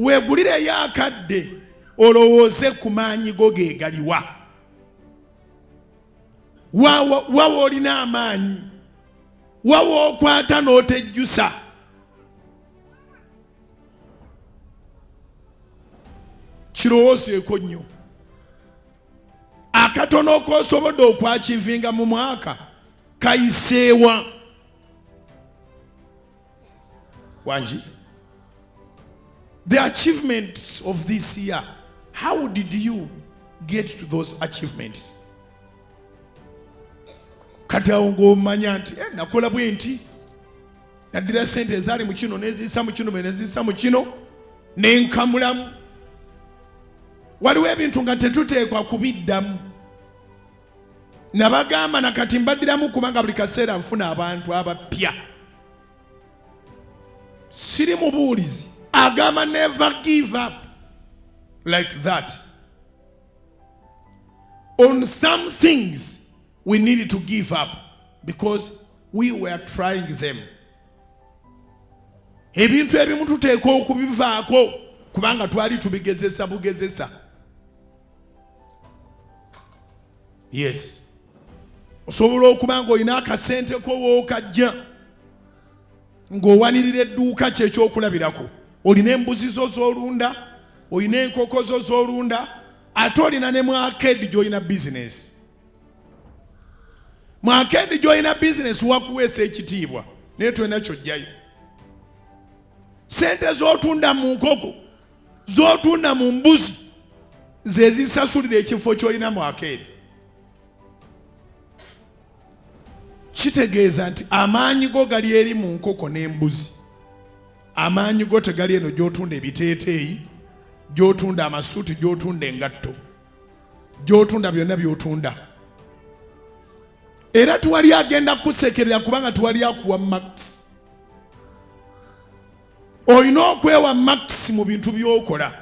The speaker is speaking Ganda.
wegulireyo akadde olowoze ku manyi go ge galiwa. Wawa olina amaanyi, wawa okwata n'otejjusa. Kirowoozeeko nnyo. Akatono k'osobodde okwakivinga mu mwaka kayiseewa. Wanji, the achievements of this year, how did you get to those achievements? Kati awo ng'omanya nti nakola bwe nti, naddira ssente ezaali mu kino neziyisa mu kino neziyisa mu kino nenkamulamu. Waliwo ebintu nga tetuteekwa kubiddamu. Nabagamba nakati mbaddiramu kubanga buli kaseera nfuna abantu abapya. Siri mubuulizi agamba never give up like that. On some things we need to give up because we were trying them. Ebintu ebimu tuteekwa okubivaako kubanga twali tubigezesa bugezesa. Yes. Osobola okuba ng'olina akasente ko wookajja ng'owanirira edduuka kye ekyokulabirako. Olina embuzi zo z'olunda, olina enkoko zo z'olunda, ate olina ne mu akadde gy'olina bizinesi. Mu akadde gy'olina bizinesi wakuweesa ekitiibwa naye tolina ky'ojjayo. Sente z'otunda mu nkoko, z'otunda mu mbuzi, ze zisasulira ekifo ky'olina mu akadde. Kitegeeza nti amaanyi go gali eri mu nkoko n'embuzi. Amaanyi go tegali eno gy'otunda ebiteeteeyi, gy'otunda amasuuti, gy'otunda engatto, gy'otunda byonna by'otunda. Era tuwali agenda kusekerera kubanga tuwali akuwa max. Olina okwewa max mu bintu by'okola.